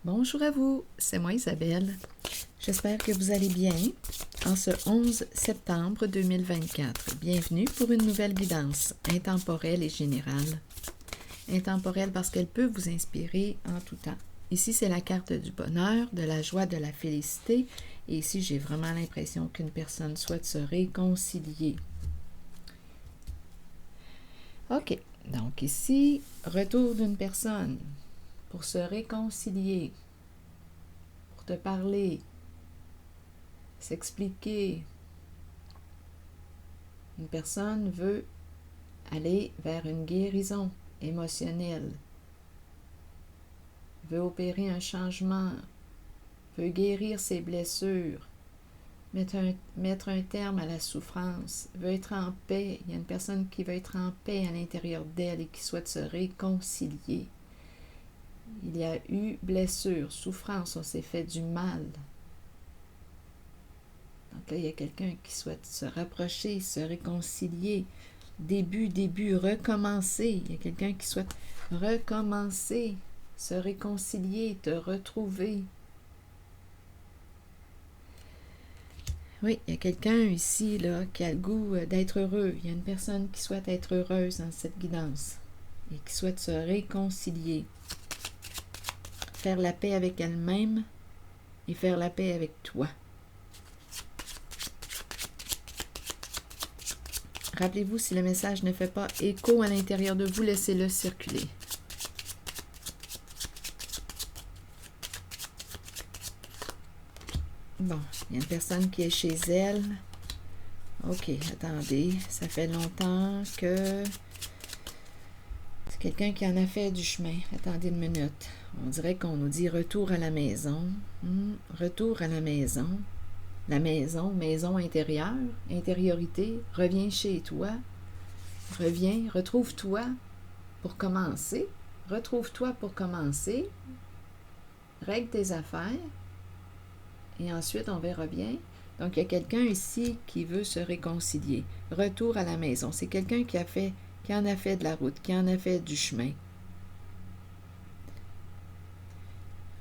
Bonjour à vous, c'est moi Isabelle. J'espère que vous allez bien en ce 11 septembre 2024. Bienvenue pour une nouvelle guidance intemporelle et générale. Intemporelle parce qu'elle peut vous inspirer en tout temps. Ici, c'est la carte du bonheur, de la joie, de la félicité. Et ici, j'ai vraiment l'impression qu'une personne souhaite se réconcilier. OK, donc ici, retour d'une personne pour se réconcilier, pour te parler, s'expliquer. Une personne veut aller vers une guérison émotionnelle, veut opérer un changement, veut guérir ses blessures, mettre un terme à la souffrance, veut être en paix. Il y a une personne qui veut être en paix à l'intérieur d'elle et qui souhaite se réconcilier. Il y a eu blessure, souffrance, on s'est fait du mal. Donc là, il y a quelqu'un qui souhaite se rapprocher, se réconcilier. Début, recommencer. Il y a quelqu'un qui souhaite recommencer, se réconcilier, te retrouver. Oui, il y a quelqu'un ici là, qui a le goût d'être heureux. Il y a une personne qui souhaite être heureuse dans cette guidance et qui souhaite se réconcilier. Faire la paix avec elle-même et faire la paix avec toi. Rappelez-vous, si le message ne fait pas écho à l'intérieur de vous, laissez-le circuler. Bon, il y a une personne qui est chez elle. OK, attendez, ça fait longtemps que c'est quelqu'un qui en a fait du chemin. Attendez une minute. On dirait qu'on nous dit retour à la maison. Retour à la maison. La maison, maison intérieure, intériorité, reviens chez toi, reviens, retrouve-toi pour commencer, retrouve-toi pour commencer, règle tes affaires, et ensuite on verra bien. Donc il y a quelqu'un ici qui veut se réconcilier, retour à la maison, c'est quelqu'un qui en a fait de la route, qui en a fait du chemin.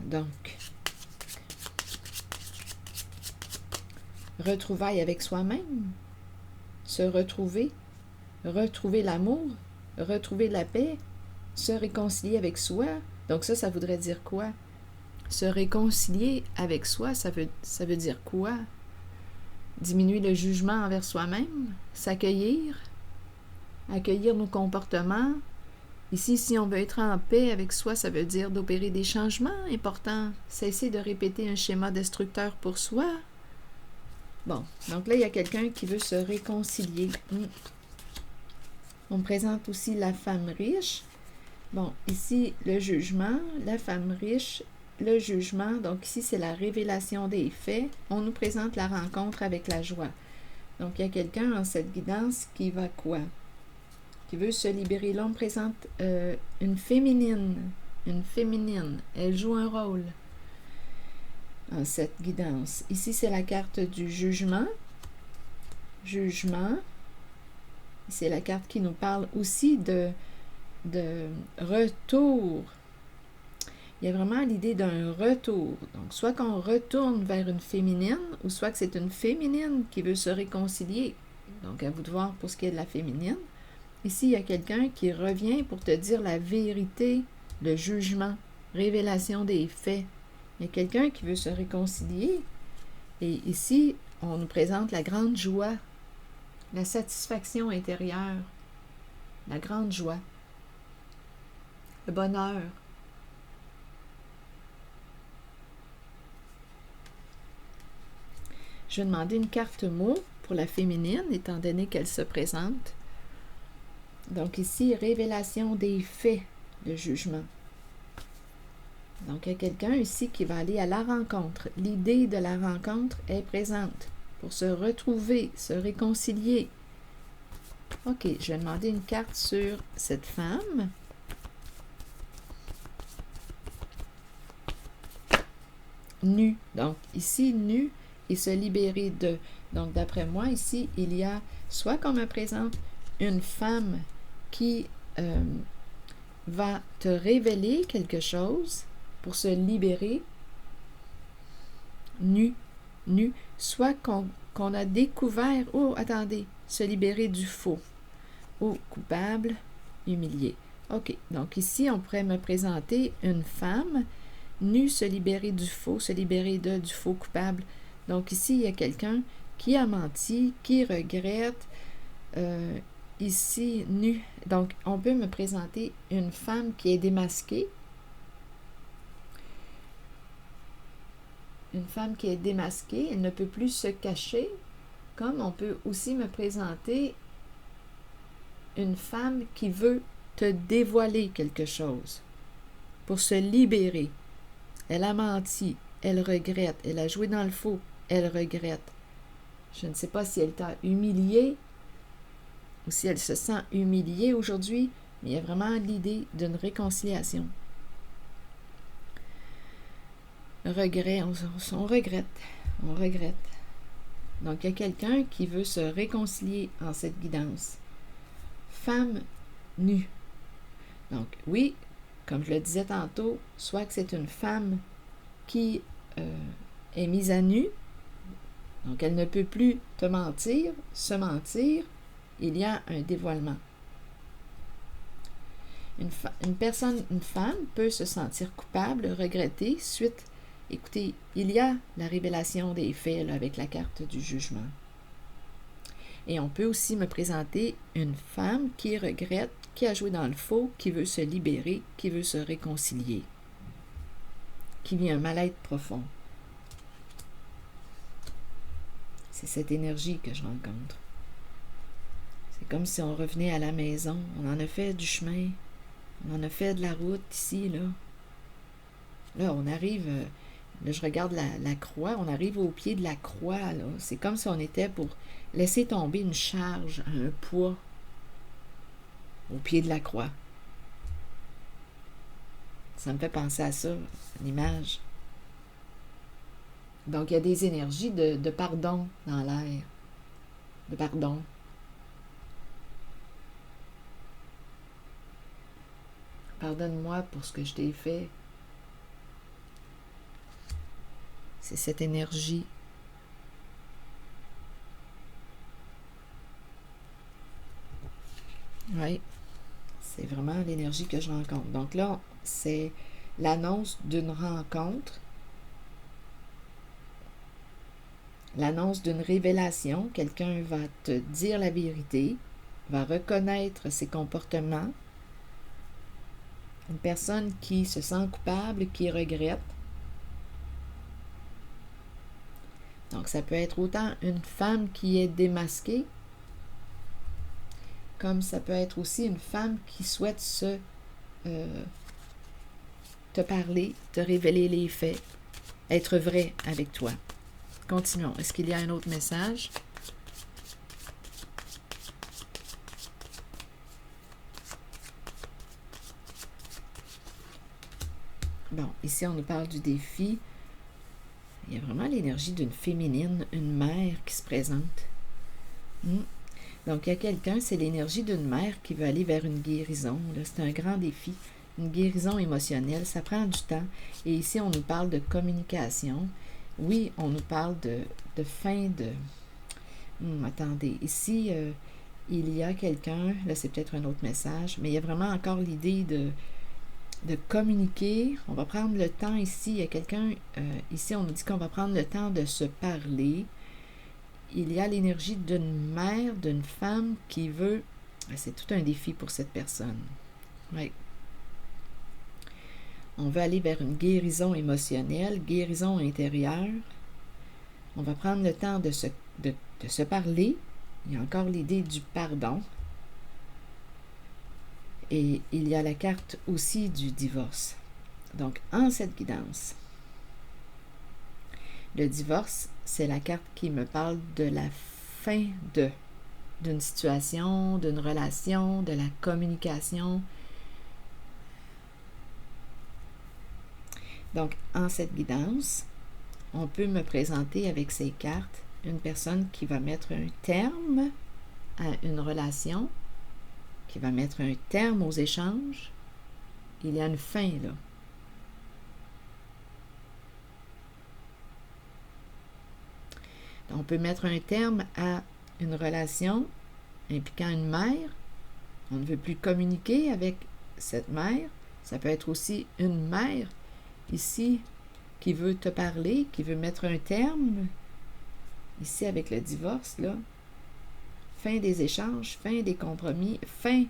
Donc, retrouvailles avec soi-même, se retrouver, retrouver l'amour, retrouver la paix, se réconcilier avec soi. Donc ça voudrait dire quoi? Se réconcilier avec soi, ça veut dire quoi? Diminuer le jugement envers soi-même, s'accueillir, accueillir nos comportements. Ici, si on veut être en paix avec soi, ça veut dire d'opérer des changements importants, cesser de répéter un schéma destructeur pour soi. Bon, donc là, il y a quelqu'un qui veut se réconcilier. On me présente aussi la femme riche. Bon, ici, le jugement, la femme riche, le jugement. Donc ici, c'est la révélation des faits. On nous présente la rencontre avec la joie. Donc, il y a quelqu'un en cette guidance qui va quoi? Qui veut se libérer. Là, on me présente une féminine. Une féminine. Elle joue un rôle en cette guidance. Ici, c'est la carte du jugement. Jugement. C'est la carte qui nous parle aussi de retour. Il y a vraiment l'idée d'un retour. Donc, soit qu'on retourne vers une féminine, ou soit que c'est une féminine qui veut se réconcilier. Donc, à vous de voir pour ce qui est de la féminine. Ici, il y a quelqu'un qui revient pour te dire la vérité, le jugement, révélation des faits. Il y a quelqu'un qui veut se réconcilier. Et ici, on nous présente la grande joie, la satisfaction intérieure, la grande joie, le bonheur. Je vais demander une carte mot pour la féminine, étant donné qu'elle se présente. Donc ici, révélation des faits, le jugement. Donc, il y a quelqu'un ici qui va aller à la rencontre. L'idée de la rencontre est présente pour se retrouver, se réconcilier. OK, je vais demander une carte sur cette femme. Nue. Donc, ici, nue et se libérer de. Donc, d'après moi, ici, il y a soit qu'on me présente une femme qui va te révéler quelque chose, pour se libérer, nu, soit qu'on a découvert, oh, attendez, se libérer du faux, ou coupable, humilié. OK, donc ici, on pourrait me présenter une femme nue, se libérer du faux, se libérer du faux coupable. Donc ici, il y a quelqu'un qui a menti, qui regrette, ici, nue. Donc, on peut me présenter une femme qui est démasquée. Une femme qui est démasquée, elle ne peut plus se cacher, comme on peut aussi me présenter une femme qui veut te dévoiler quelque chose pour se libérer. Elle a menti, elle regrette, elle a joué dans le faux, elle regrette. Je ne sais pas si elle t'a humilié ou si elle se sent humiliée aujourd'hui, mais il y a vraiment l'idée d'une réconciliation. Regret, on regrette, on regrette. Donc, il y a quelqu'un qui veut se réconcilier en cette guidance. Femme nue. Donc, oui, comme je le disais tantôt, soit que c'est une femme qui est mise à nu, donc elle ne peut plus te mentir, se mentir, il y a un dévoilement. Une femme peut se sentir coupable, regretter, suite, écoutez, il y a la révélation des faits là, avec la carte du jugement. Et on peut aussi me présenter une femme qui regrette, qui a joué dans le faux, qui veut se libérer, qui veut se réconcilier, qui vit un mal-être profond. C'est cette énergie que je rencontre. C'est comme si on revenait à la maison. On en a fait du chemin. On en a fait de la route ici, là. Là, on arrive... Là, je regarde la croix. On arrive au pied de la croix, là. C'est comme si on était pour laisser tomber une charge, un poids au pied de la croix. Ça me fait penser à ça, l'image. Donc, il y a des énergies de pardon dans l'air. De pardon. Pardonne-moi pour ce que je t'ai fait. C'est cette énergie. Oui, c'est vraiment l'énergie que je rencontre. Donc là, c'est l'annonce d'une rencontre, l'annonce d'une révélation. Quelqu'un va te dire la vérité, va reconnaître ses comportements. Une personne qui se sent coupable, qui regrette. Donc, ça peut être autant une femme qui est démasquée, comme ça peut être aussi une femme qui souhaite te parler, te révéler les faits, être vrai avec toi. Continuons. Est-ce qu'il y a un autre message? Bon, ici, on nous parle du défi. Il y a vraiment l'énergie d'une féminine, une mère qui se présente. Donc, il y a quelqu'un, c'est l'énergie d'une mère qui veut aller vers une guérison. Là, c'est un grand défi, une guérison émotionnelle. Ça prend du temps. Et ici, on nous parle de communication. Oui, on nous parle de fin de... attendez, ici, il y a quelqu'un, là, c'est peut-être un autre message, mais il y a vraiment encore l'idée de communiquer. On va prendre le temps ici. Il y a quelqu'un, ici, on nous dit qu'on va prendre le temps de se parler. Il y a l'énergie d'une mère, d'une femme qui veut... C'est tout un défi pour cette personne. Oui. On veut aller vers une guérison émotionnelle, guérison intérieure. On va prendre le temps de se parler. Il y a encore l'idée du pardon. Et il y a la carte aussi du divorce. Donc, en cette guidance, le divorce, c'est la carte qui me parle de la fin d'une situation, d'une relation, de la communication. Donc, en cette guidance, on peut me présenter avec ces cartes une personne qui va mettre un terme à une relation, qui va mettre un terme aux échanges. Il y a une fin, là. On peut mettre un terme à une relation impliquant une mère. On ne veut plus communiquer avec cette mère. Ça peut être aussi une mère ici qui veut te parler, qui veut mettre un terme. Ici, avec le divorce, là. Fin des échanges, fin des compromis, fin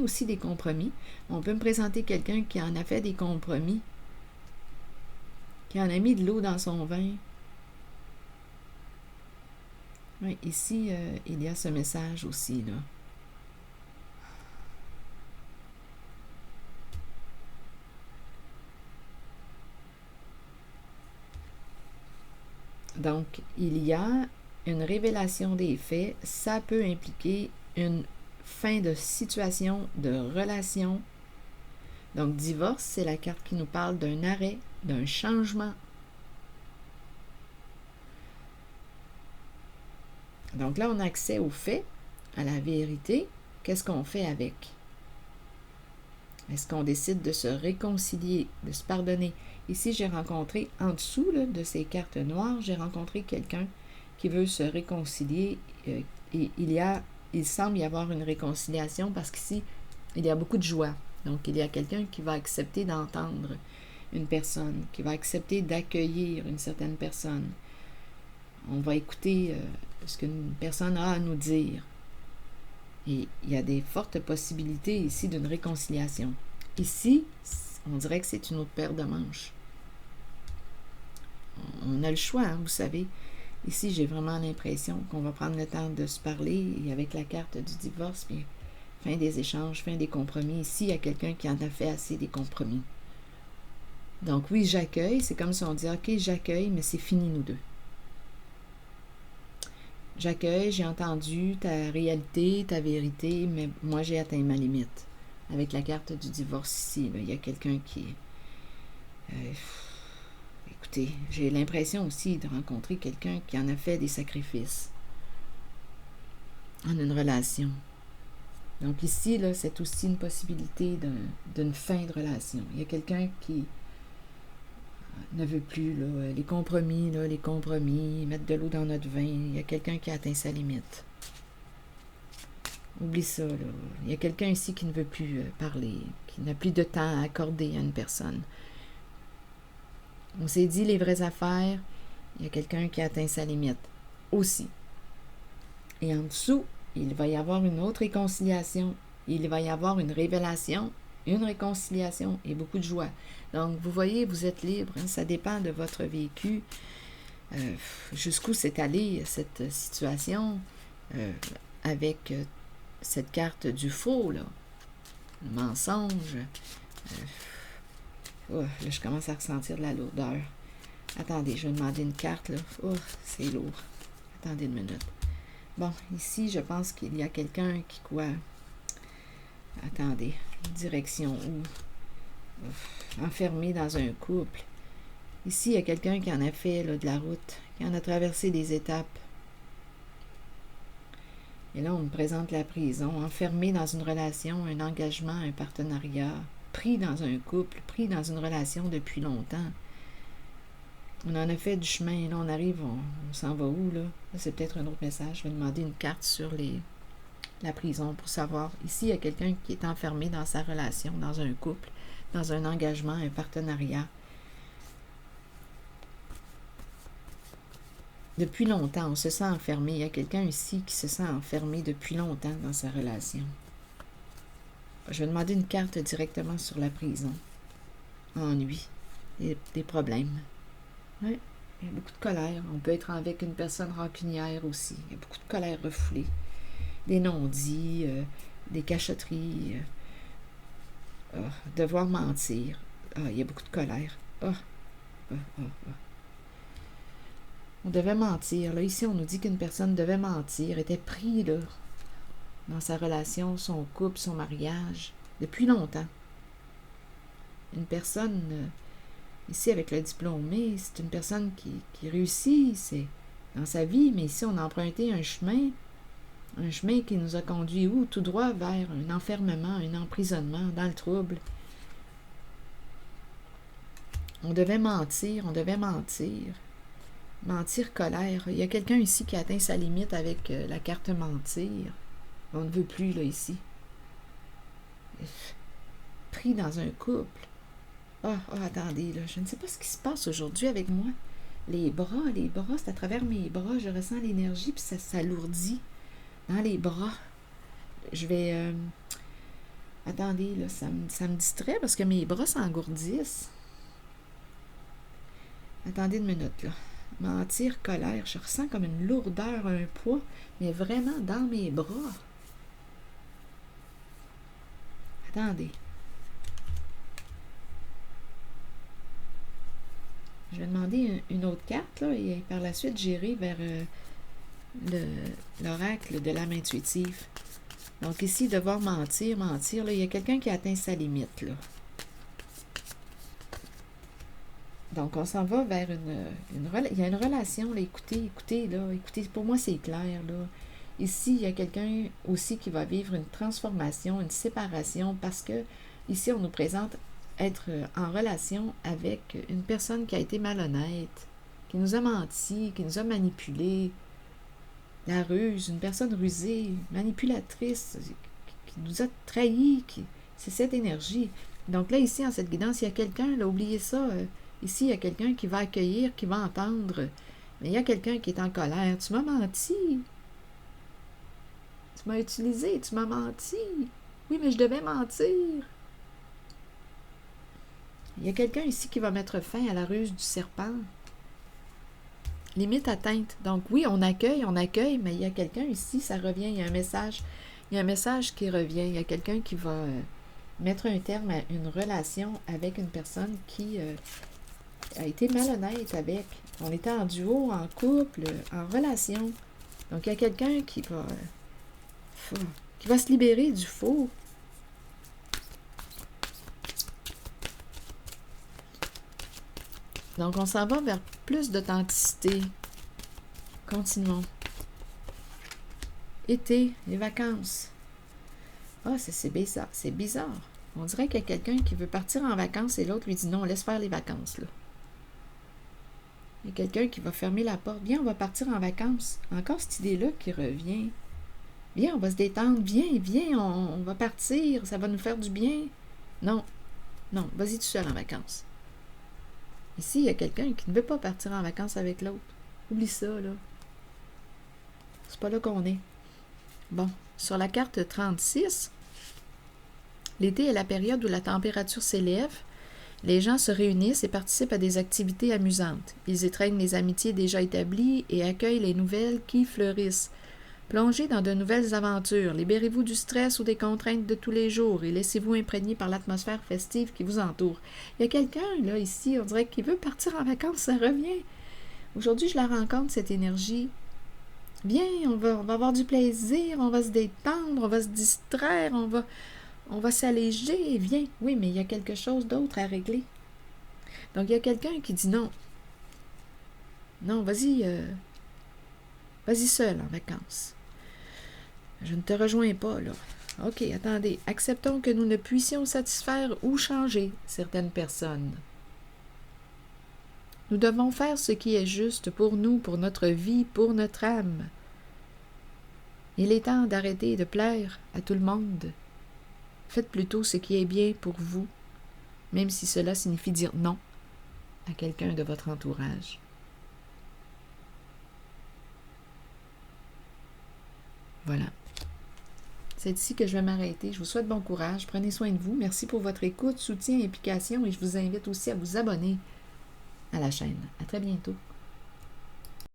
aussi des compromis. On peut me présenter quelqu'un qui en a fait des compromis, qui en a mis de l'eau dans son vin. Oui, ici, il y a ce message aussi, là. Donc, il y a une révélation des faits. Ça peut impliquer une fin de situation, de relation. Donc, divorce, c'est la carte qui nous parle d'un arrêt, d'un changement. Donc là, on a accès aux faits, à la vérité. Qu'est-ce qu'on fait avec? Est-ce qu'on décide de se réconcilier, de se pardonner? Ici, j'ai rencontré, en dessous là, de ces cartes noires, j'ai rencontré quelqu'un qui veut se réconcilier. Et il semble y avoir une réconciliation parce qu'ici, il y a beaucoup de joie. Donc, il y a quelqu'un qui va accepter d'entendre une personne, qui va accepter d'accueillir une certaine personne. On va écouter ce qu'une personne a à nous dire. Et il y a des fortes possibilités ici d'une réconciliation. Ici, on dirait que c'est une autre paire de manches. On a le choix, hein, vous savez. Ici, j'ai vraiment l'impression qu'on va prendre le temps de se parler et avec la carte du divorce, puis fin des échanges, fin des compromis. Ici, il y a quelqu'un qui en a fait assez des compromis. Donc oui, j'accueille. C'est comme si on dit, OK, j'accueille, mais c'est fini nous deux. J'accueille, j'ai entendu ta réalité, ta vérité, mais moi, j'ai atteint ma limite. Avec la carte du divorce ici, là, il y a quelqu'un qui... écoutez, j'ai l'impression aussi de rencontrer quelqu'un qui en a fait des sacrifices en une relation. Donc ici, là, c'est aussi une possibilité d'une fin de relation. Il y a quelqu'un qui ne veut plus là, les compromis, mettre de l'eau dans notre vin. Il y a quelqu'un qui a atteint sa limite. Oublie ça, là. Il y a quelqu'un ici qui ne veut plus parler, qui n'a plus de temps à accorder à une personne. On s'est dit les vraies affaires. Il y a quelqu'un qui a atteint sa limite aussi. Et en dessous, il va y avoir une autre réconciliation. Il va y avoir une révélation, une réconciliation et beaucoup de joie. Donc, vous voyez, vous êtes libre. Hein, ça dépend de votre vécu. Jusqu'où s'est allée cette situation avec cette carte du faux, là. Le mensonge. Là, je commence à ressentir de la lourdeur. Attendez, je vais demander une carte, là. C'est lourd. Attendez une minute. Bon, ici, je pense qu'il y a quelqu'un qui quoi? Attendez, direction où? Enfermé dans un couple. Ici, il y a quelqu'un qui en a fait là, de la route, qui en a traversé des étapes. Et là, on me présente la prison, enfermé dans une relation, un engagement, un partenariat, pris dans un couple, pris dans une relation depuis longtemps. On en a fait du chemin, là, on arrive, on s'en va où, là? Là, c'est peut-être un autre message. Je vais demander une carte sur la prison pour savoir. Ici, il y a quelqu'un qui est enfermé dans sa relation, dans un couple, dans un engagement, un partenariat. Depuis longtemps, on se sent enfermé. Il y a quelqu'un ici qui se sent enfermé depuis longtemps dans sa relation. Je vais demander une carte directement sur la prison. Ennui, des problèmes. Oui, il y a beaucoup de colère. On peut être avec une personne rancunière aussi. Il y a beaucoup de colère refoulée. Des non-dits, des cachotteries, devoir mentir. Il y a beaucoup de colère. On devait mentir. Là, ici, on nous dit qu'une personne devait mentir, était pris là, dans sa relation, son couple, son mariage, depuis longtemps. Une personne... ici, avec le diplômé, c'est une personne qui réussit dans sa vie, mais ici, on a emprunté un chemin qui nous a conduit où? Tout droit vers un enfermement, un emprisonnement, dans le trouble. On devait mentir. Mentir, colère. Il y a quelqu'un ici qui a atteint sa limite avec la carte mentir. On ne veut plus, là, ici. Pris dans un couple. Attendez, là, je ne sais pas ce qui se passe aujourd'hui avec moi. Les bras, c'est à travers mes bras, je ressens l'énergie, puis ça s'alourdit dans les bras. Je vais... attendez, là, ça me distrait parce que mes bras s'engourdissent. Attendez une minute, là. Mentir, colère, je ressens comme une lourdeur, un poids, mais vraiment dans mes bras. Attendez. Je vais demander une autre carte, là, et par la suite, j'irai vers l'oracle de l'âme intuitive. Donc ici, devoir mentir, là, il y a quelqu'un qui a atteint sa limite, là. Donc, on s'en va vers il y a une relation, là, écoutez, pour moi, c'est clair, là. Ici, il y a quelqu'un aussi qui va vivre une transformation, une séparation, parce que ici, on nous présente être en relation avec une personne qui a été malhonnête, qui nous a menti, qui nous a manipulés, la ruse, une personne rusée, manipulatrice, qui nous a trahis, c'est cette énergie. Donc là, ici, en cette guidance, il y a quelqu'un, là, oubliez ça, ici, il y a quelqu'un qui va accueillir, qui va entendre, mais il y a quelqu'un qui est en colère. Tu m'as menti. Tu m'as utilisé, tu m'as menti. Oui, mais je devais mentir. Il y a quelqu'un ici qui va mettre fin à la ruse du serpent. Limite atteinte. Donc oui, on accueille, mais il y a quelqu'un ici, ça revient, il y a un message qui revient. Il y a quelqu'un qui va mettre un terme à une relation avec une personne qui a été malhonnête avec. On était en duo, en couple, en relation. Donc il y a quelqu'un qui va se libérer du faux. Donc, on s'en va vers plus d'authenticité. Continuons. Été, les vacances. C'est bizarre. C'est bizarre. On dirait qu'il y a quelqu'un qui veut partir en vacances et l'autre lui dit non, laisse faire les vacances, là. Il y a quelqu'un qui va fermer la porte. Viens, on va partir en vacances. Encore cette idée-là qui revient. Viens, on va se détendre. Viens, on va partir. Ça va nous faire du bien. Non, vas-y tout seul en vacances. Ici, il y a quelqu'un qui ne veut pas partir en vacances avec l'autre. Oublie ça, là. C'est pas là qu'on est. Bon, sur la carte 36, l'été est la période où la température s'élève. Les gens se réunissent et participent à des activités amusantes. Ils étreignent les amitiés déjà établies et accueillent les nouvelles qui fleurissent. Plongez dans de nouvelles aventures, libérez-vous du stress ou des contraintes de tous les jours et laissez-vous imprégner par l'atmosphère festive qui vous entoure. Il y a quelqu'un, là, ici, on dirait qu'il veut partir en vacances, ça revient. Aujourd'hui, je la rencontre, cette énergie. Viens, on va avoir du plaisir, on va se détendre, on va se distraire, on va s'alléger, viens. Oui, mais il y a quelque chose d'autre à régler. Donc, il y a quelqu'un qui dit non. Non, vas-y seul en vacances. Je ne te rejoins pas, là. OK, attendez. Acceptons que nous ne puissions satisfaire ou changer certaines personnes. Nous devons faire ce qui est juste pour nous, pour notre vie, pour notre âme. Il est temps d'arrêter de plaire à tout le monde. Faites plutôt ce qui est bien pour vous, même si cela signifie dire non à quelqu'un de votre entourage. Voilà. C'est ici que je vais m'arrêter. Je vous souhaite bon courage. Prenez soin de vous. Merci pour votre écoute, soutien, implication et je vous invite aussi à vous abonner à la chaîne. À très bientôt.